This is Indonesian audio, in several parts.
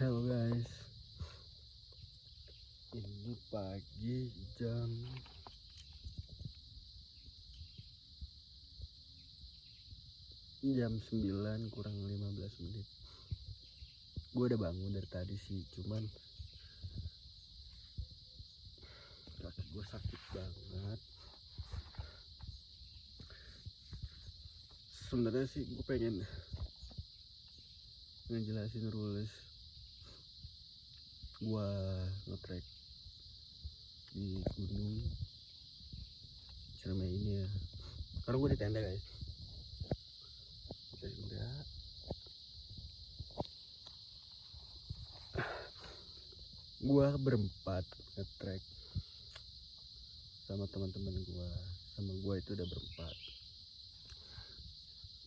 Halo guys, ini pagi jam 9 kurang 15 menit. Gue udah bangun dari tadi sih, cuman kaki gue sakit banget. Sebenarnya sih gue pengen ngejelasin rules gue nge-trek di gunung Ciremai ini ya. Karena gue di tenda guys, tenda. Gue berempat nge-trek sama teman-teman gue, sama gue itu udah berempat.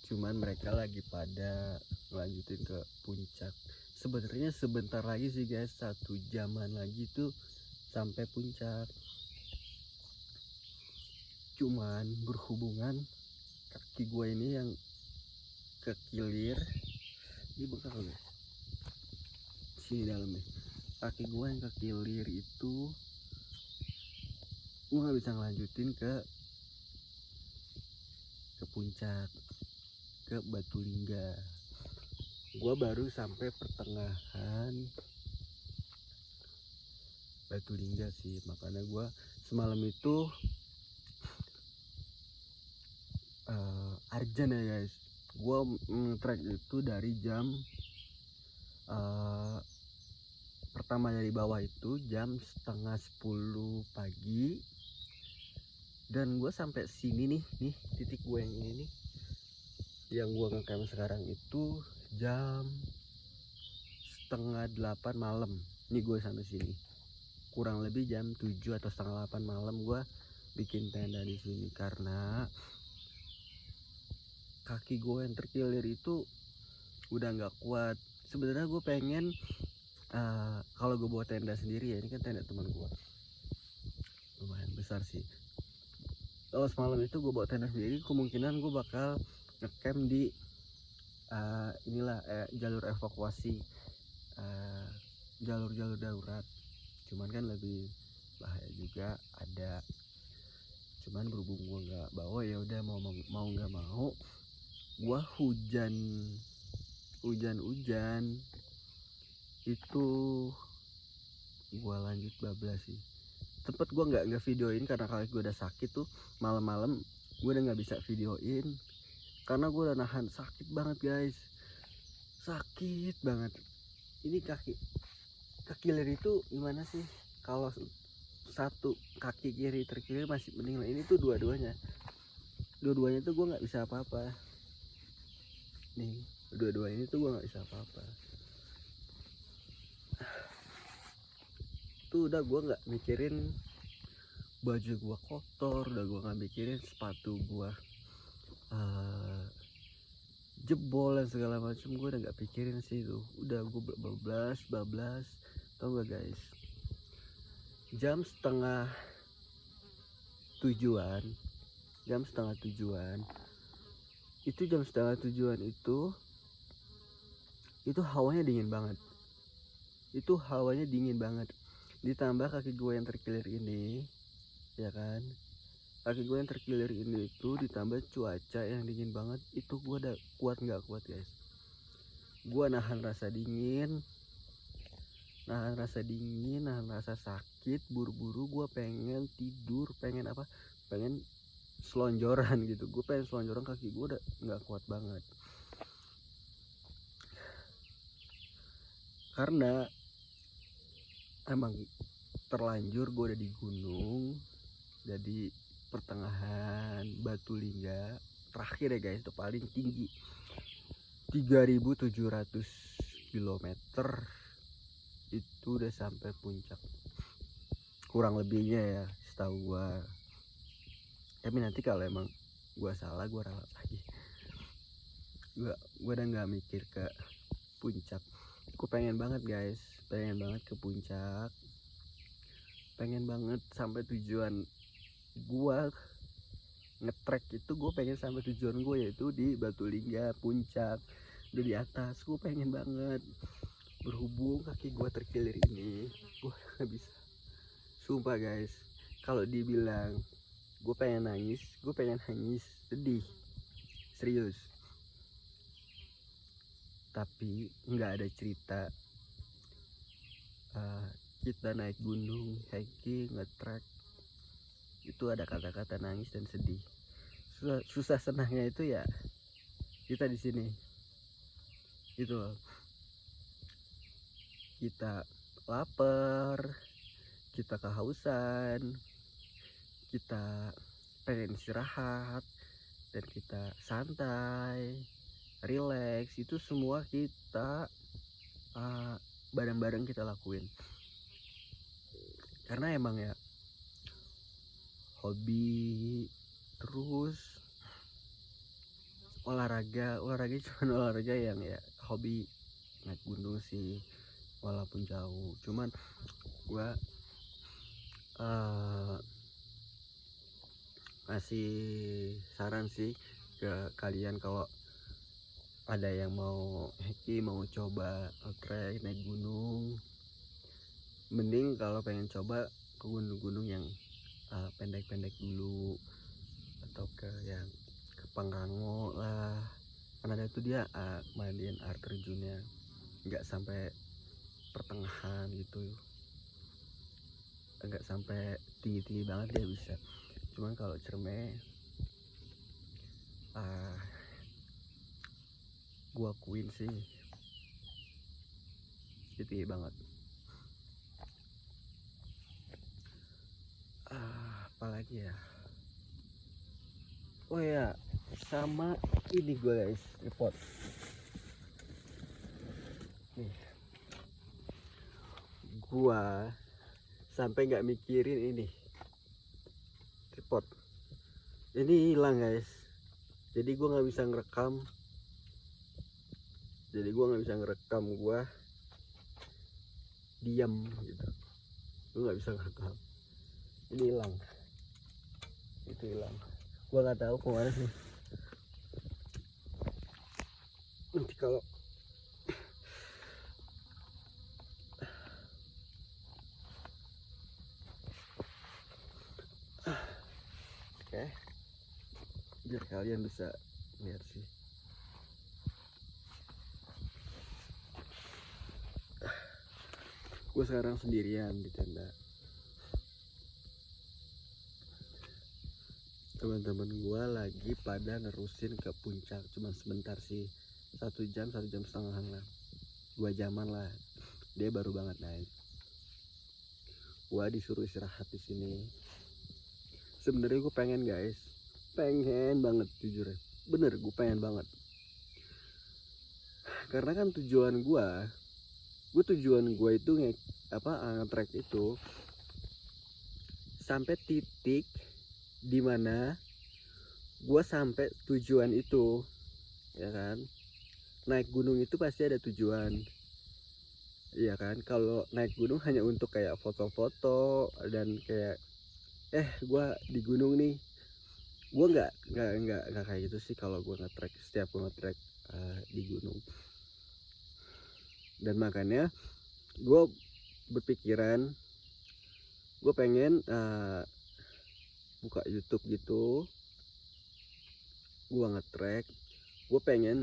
Cuman mereka lagi pada ngelanjutin ke puncak. Sebenarnya sebentar lagi sih guys, 1 jaman lagi tuh sampai puncak. Cuman berhubungan kaki gue ini yang kekilir, ini bengkak loh guys, sini dalamnya. Kaki gue yang kekilir itu gue nggak bisa ngelanjutin ke puncak, ke Batu Lingga. Gue baru sampai pertengahan Batu Lingga sih, makanya gue semalam itu Arjan ya guys. Gue trek itu dari jam pertama dari bawah itu jam setengah 10 pagi, dan gue sampai sini nih titik gue yang ini nih, yang gue ngecamp sekarang itu jam setengah 8 malam. Ini gue sampai sini kurang lebih jam 7 atau setengah 8 malam gue bikin tenda di sini karena kaki gue yang terkilir itu udah nggak kuat. Sebenarnya gue pengen kalau gue bawa tenda sendiri ya, ini kan tenda teman gue lumayan besar sih. Kalau semalam itu gue bawa tenda sendiri, kemungkinan gue bakal ngecamp di jalur evakuasi, jalur-jalur darurat. Cuman kan lebih bahaya juga ada. Cuman berhubung gue nggak bawa, ya udah mau nggak mau gue hujan itu gue lanjut bablas sih. Tempat gue nggak videoin karena kaki gue udah sakit tuh. Malam-malam gue udah nggak bisa videoin karena gue udah nahan sakit banget guys, sakit banget. Ini kaki kekilir itu gimana sih? Kalau satu kaki kiri terkilir masih mending lah, ini tuh dua-duanya tuh gue nggak bisa apa-apa nih. Dua-dua ini tuh gue nggak bisa apa-apa. Tuh udah gue nggak mikirin baju gue kotor, udah gue nggak mikirin sepatu gue jebol dan segala macam. Gue udah nggak pikirin sih itu. Udah gue bablas. Tau gak guys, jam setengah tujuan itu hawanya dingin banget. Ditambah kaki gue yang terkilir ini, ya kan, kaki gue yang terkilir ini itu ditambah cuaca yang dingin banget, itu gue udah nggak kuat guys. Gue nahan rasa dingin, nahan rasa sakit, buru-buru gue pengen tidur, pengen selonjoran gitu. Gue pengen selonjoran, kaki gue udah nggak kuat banget karena emang terlanjur gue udah di gunung, jadi pertengahan Batu Lingga terakhir ya guys, itu paling tinggi 3.700 km, itu udah sampai puncak kurang lebihnya ya setahu gua. Tapi nanti kalau emang gua salah, gua ralat lagi. Gua udah nggak mikir ke puncak. Gua pengen banget guys, pengen banget ke puncak, pengen banget sampai tujuan gua ngetrek itu. Gue pengen sampai tujuan gue yaitu di Batu Lingga puncak, udah di atas. Gue pengen banget, berhubung kaki gue terkilir ini, gue nggak bisa. Sumpah guys, kalau dibilang gue pengen nangis sedih, serius. Tapi nggak ada cerita kita naik gunung, hiking, nge-trek, itu ada kata-kata nangis dan sedih. Susah senangnya itu ya kita di sini. Itu loh. Kita lapar, kita kehausan, kita pengen istirahat, dan kita santai, relax, itu semua kita bareng-bareng kita lakuin. Karena emang ya hobi, terus olahraga cuma olahraga yang ya hobi naik gunung sih, walaupun jauh. Cuman gua ngasih saran sih ke kalian, kalau ada yang mau hiking, mau coba trek naik gunung, mending kalau pengen coba ke gunung-gunung yang pendek-pendek dulu, atau ke yang ke Pangrango lah, karena itu dia mandiin air terjunnya nggak sampai pertengahan gitu, nggak sampai tinggi-tinggi banget dia bisa. Cuman kalau Ciremai gua akuin sih tinggi banget. Apalagi ya, oh ya, sama ini gue guys, report nih, gua sampai nggak mikirin ini report ini hilang guys. Jadi gua nggak bisa ngerekam, gua diam gitu, gua nggak bisa ngerekam. Ini hilang, itu hilang, gua nggak tahu kemana sih. Nanti kalau oke, biar kalian bisa lihat sih. Gue sekarang sendirian di tenda. Teman-teman gue lagi pada nerusin ke puncak, cuma sebentar sih, 1 jam, 1,5 jam lah, 2 jaman lah. Dia baru banget naik. Gue disuruh istirahat di sini. Sebenarnya gue pengen guys, pengen banget jujur ya, bener gue pengen banget. Karena kan tujuan gue itu nge-trek itu sampai titik dimana gue sampai tujuan itu, ya kan. Naik gunung itu pasti ada tujuan, iya kan. Kalau naik gunung hanya untuk kayak foto-foto dan kayak gue di gunung nih, gue nggak kayak gitu sih. Kalau gue nge-trek, setiap gue nge-trek di gunung, dan makanya gue berpikiran gue pengen buka YouTube gitu. Gue nge-trek, gue pengen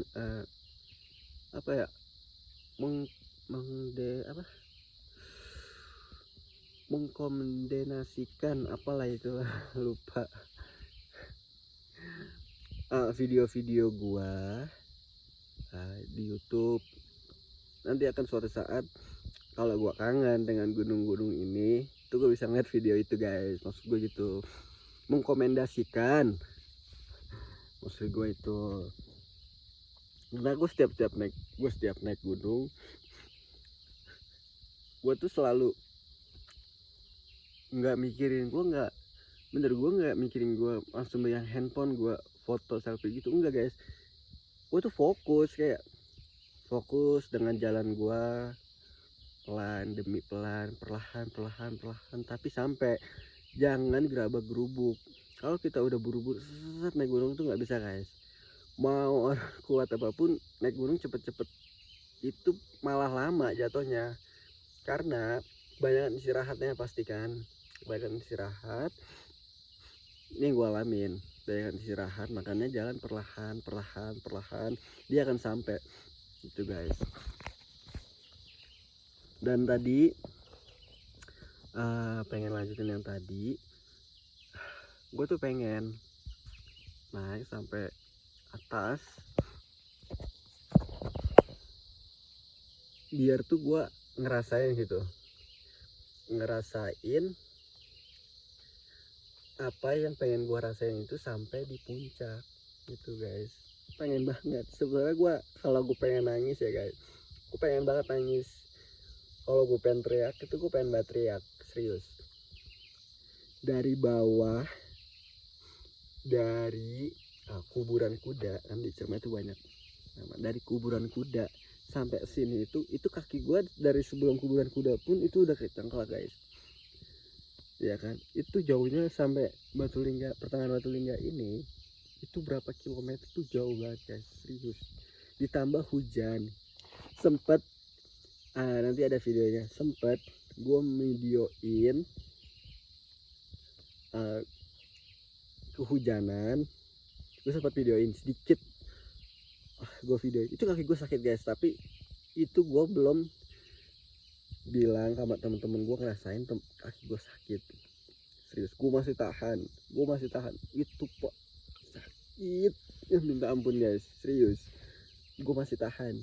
mengkombinasikan apalah itu lupa, video-video gua di YouTube. Nanti akan suatu saat kalau gua kangen dengan gunung-gunung ini tuh gue bisa ngeliat video itu guys. Maksud gue gitu, mengkomendasikan, maksud gue itu. Karena gue setiap naik gunung, gue tuh selalu nggak mikirin, gue nggak mikirin gue langsung yang handphone gue foto selfie gitu, enggak guys. Gue tuh fokus dengan jalan gue, pelan demi pelan, perlahan, tapi sampai. Jangan gerabak gerubuk. Kalau kita udah buru-buru naik gunung tuh nggak bisa guys. Mau orang kuat apapun naik gunung cepet-cepet itu malah lama jatuhnya, karena kebanyakan istirahatnya pastikan, kebanyakan istirahat. Ini gue alamin, kebanyakan istirahat, makanya jalan perlahan dia akan sampai itu guys. Dan tadi pengen lanjutin yang tadi, gue tuh pengen naik sampai atas biar tuh gue ngerasain gitu, ngerasain apa yang pengen gue rasain itu sampai di puncak gitu guys. Pengen banget sebenarnya gue, kalau gue pengen nangis ya guys, gue pengen banget nangis. Kalau gue pengen teriak itu gue pengen banget teriak serius. Dari bawah, dari kuburan kuda kan di Cermai itu banyak. Dari kuburan kuda sampai sini itu kaki gue dari sebelum kuburan kuda pun itu udah kecengklak guys, ya kan. Itu jauhnya sampai Batulingga, pertengahan Batulingga ini itu berapa kilometer tuh, jauh banget guys serius. Ditambah hujan, sempet nanti ada videonya, sempet gue videoin kehujanan, gue sempat videoin sedikit. Gue videoin itu kaki gue sakit guys, tapi itu gue belum bilang sama temen-temen gue ngerasain kaki gue sakit. Serius, gue masih tahan itu pak, sakit ya minta ampun guys, serius. Gue masih tahan.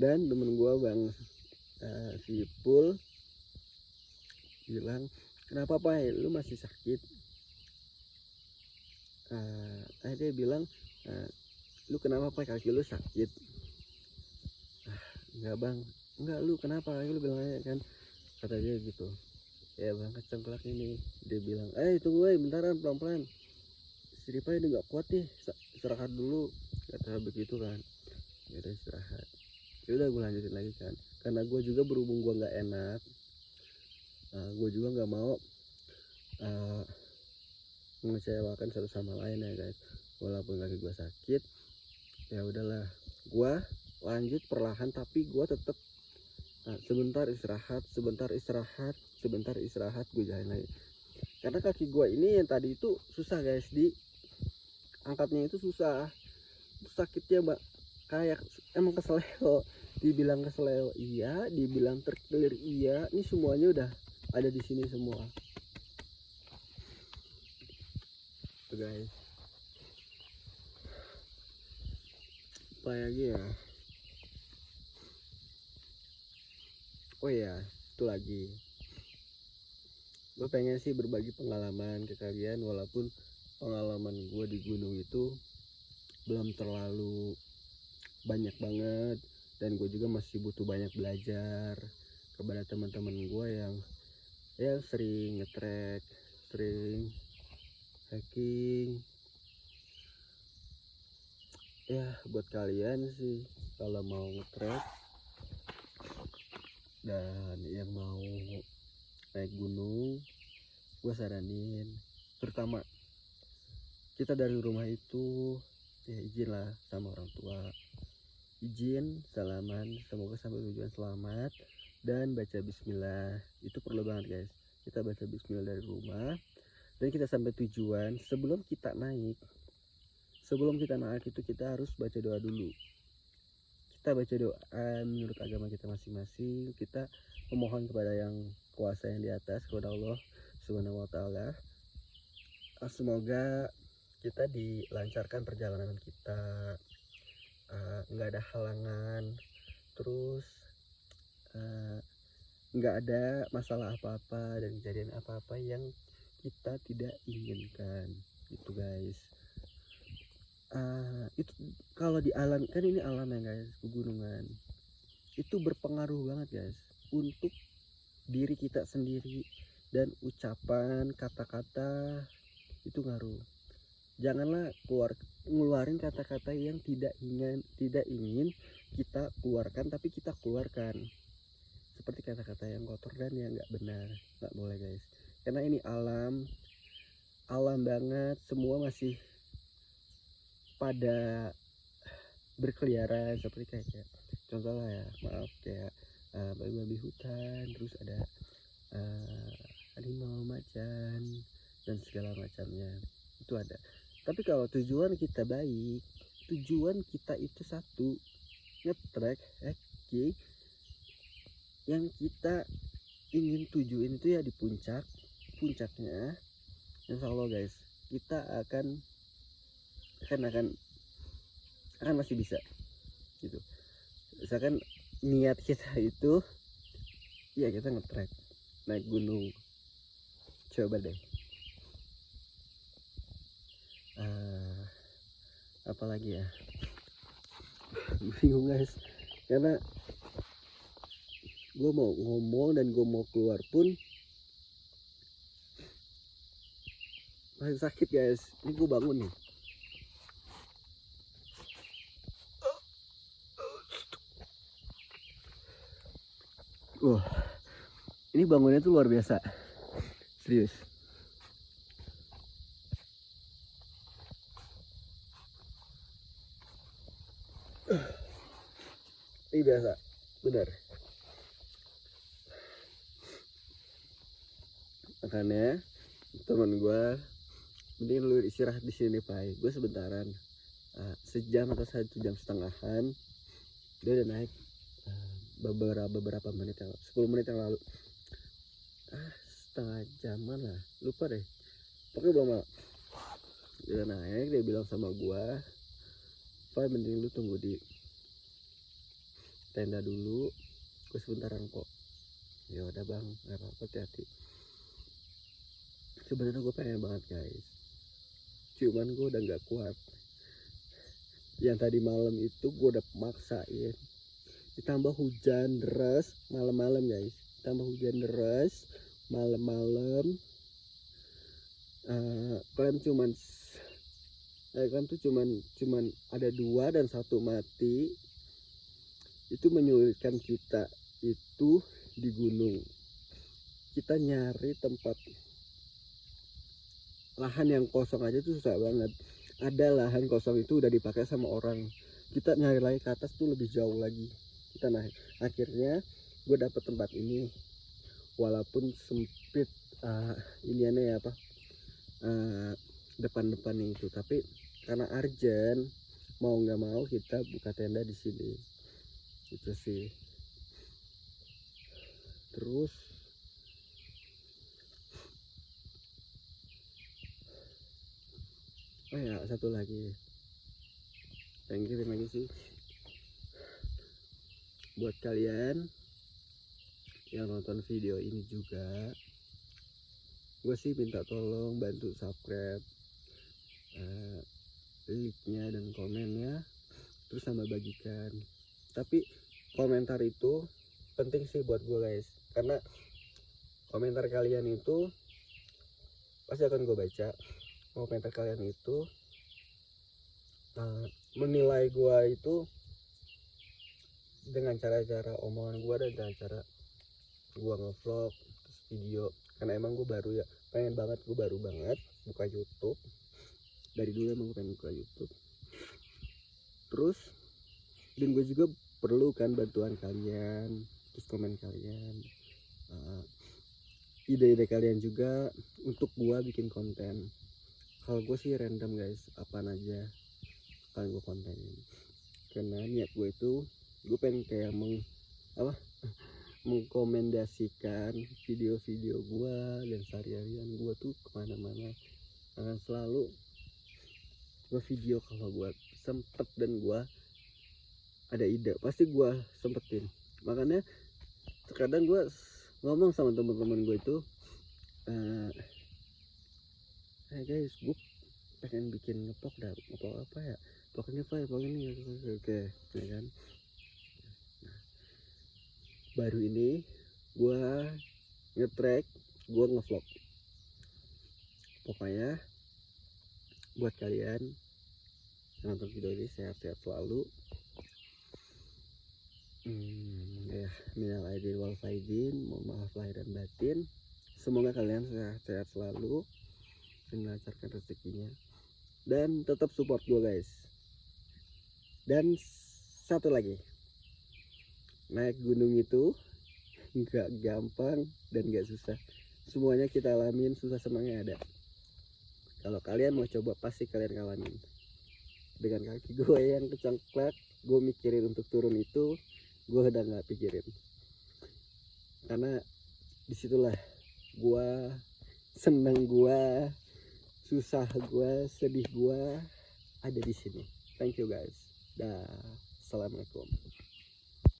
Dan temen gue bang Sipul bilang, kenapa Pak, lu masih sakit? Dia bilang, lu kenapa Pak, kaki lu sakit? Enggak bang, enggak, lu kenapa kaki lu, bilangnya kan, kata dia gitu. Ya bang, kecengklak ini. Dia bilang, tunggu bentaran, pelan-pelan, si Ripa ini gak kuat nih, istirahat dulu, kata begitu kan. Ya udah istirahat, ya udah gue lanjutin lagi kan, karena gue juga berhubung gue nggak enak, gue juga nggak mau mengecewakan satu sama lain ya guys. Walaupun kaki gue sakit, ya udahlah, gue lanjut perlahan, tapi gue tetap sebentar istirahat, gue jalan lagi. Karena kaki gue ini yang tadi itu susah guys, di angkatnya itu susah, sakitnya mbak, kayak emang keseleo. Dibilang keseleo iya, dibilang terkilir iya, ini semuanya udah ada di sini semua tuh guys. Apa lagi ya, oh iya itu lagi, gue pengen sih berbagi pengalaman ke kalian, walaupun pengalaman gue di gunung itu belum terlalu banyak banget, dan gue juga masih butuh banyak belajar kepada teman-teman gue yang ya sering ngetrek, sering hiking. Ya buat kalian sih, kalau mau ngetrek dan yang mau naik gunung, gue saranin, terutama kita dari rumah itu ya izin lah sama orang tua, izin, salaman, semoga sampai tujuan selamat, dan baca bismillah. Itu perlu banget guys, kita baca bismillah dari rumah, dan kita sampai tujuan. Sebelum kita naik itu kita harus baca doa dulu. Kita baca doa menurut agama kita masing-masing, kita memohon kepada yang kuasa yang di atas, kepada Allah Subhanahu wa Ta'ala, semoga kita dilancarkan perjalanan kita, nggak ada halangan, terus nggak ada masalah apa-apa dan kejadian apa-apa yang kita tidak inginkan gitu guys. Itu kalau di alam kan, ini alam ya guys, pegunungan itu berpengaruh banget guys untuk diri kita sendiri, dan ucapan kata-kata itu ngaruh. Janganlah ngeluarin kata-kata yang tidak ingin kita keluarkan, tapi kita keluarkan, seperti kata-kata yang kotor dan yang nggak benar, nggak boleh guys. Karena ini alam banget, semua masih pada berkeliaran seperti kayak contoh lah ya, maaf, kayak babi-babi hutan, terus ada harimau, macan, dan segala macamnya itu ada. Tapi kalau tujuan kita baik, tujuan kita itu satu, ngetrek hiking, yang kita ingin tujuin itu ya di puncaknya insya Allah guys, kita akan masih bisa gitu. Misalkan niat kita itu ya kita ngetrek naik gunung, coba deh apalagi ya, bingung guys, karena gue mau ngomong dan gue mau keluar pun masih sakit guys. Ini gue bangun nih, ini bangunnya tuh luar biasa, serius. Ini biasa, benar. Makanya teman gue, mending lu istirahat di sini Pai. Gue sebentaran, sejam atau 1,5 jam, dia udah naik beberapa menit yang 10 menit yang lalu. Setengah jaman lah, lupa deh. Pokoknya belum lama. Dia udah naik, dia bilang sama gue, Pai mending lu tunggu di tenda dulu, gue sebentaran kok. Ya udah bang, nggak apa-apa, hati-hati. Sebenarnya gue pengen banget guys, cuman gue udah nggak kuat. Yang tadi malam itu gue udah maksain, ditambah hujan deras malam-malam guys, ditambah hujan deras malam-malam. Klaim tuh cuman ada 2 dan 1 mati. Itu menyulitkan kita itu di gunung. Kita nyari tempat lahan yang kosong aja tuh susah banget. Ada lahan kosong itu udah dipakai sama orang. Kita nyari lagi ke atas tuh lebih jauh lagi. Kita naik. Akhirnya gue dapet tempat ini. Walaupun sempit iniannya ya apa, depan-depannya itu. Tapi karena urgent, mau nggak mau kita buka tenda di sini. Itu sih. Terus oh ya, satu lagi, thank you terima kasih buat kalian yang nonton video ini juga. Gue sih minta tolong bantu subscribe, like-nya dan komennya, terus sama bagikan. Tapi komentar itu penting sih buat gue guys, karena komentar kalian itu pasti akan gue baca. Komentar kalian itu menilai gue itu dengan cara-cara omongan gue dan dengan cara gue ngevlog terus video. Karena emang gue baru ya, pengen banget, gue baru banget buka YouTube. Dari dulu emang gue pengen buka YouTube. Terus dan gue juga perlu kan bantuan kalian, terus komen kalian, ide-ide kalian juga untuk gue bikin konten. Kalau gue sih random guys, apaan aja akan gue kontenin. Karena niat gue itu, gue pengen kayak mengkomendasikan video-video gue dan sehari-harian gue tuh kemana-mana. Akan selalu gue video kalau gue sempet dan gue ada ide, pasti gue sempetin. Makanya terkadang gue ngomong sama teman-teman gue itu, hey guys, gue pengen bikin ngevlog dah, ngevlog apa ya, vlog ini, oke, ya kan. Nah, baru ini gue ngetrek, gue ngevlog. Pokoknya buat kalian yang nonton video ini sehat-sehat selalu. Ya, minal aidin wal faizin, mohon maaf lahir dan batin. Semoga kalian sehat-sehat selalu dan melancarkan rezekinya. Dan tetap support gue guys. Dan Satu lagi, naik gunung itu nggak gampang dan nggak susah. Semuanya kita alamin, susah senangnya ada. Kalau kalian mau coba pasti kalian ngalamin. Dengan kaki gue yang kecengklak, gue mikirin untuk turun itu, gue udah nggak pikirin. Karena disitulah gue seneng, gue susah, gue sedih, gue ada di sini. Thank you guys. Dah, assalamualaikum.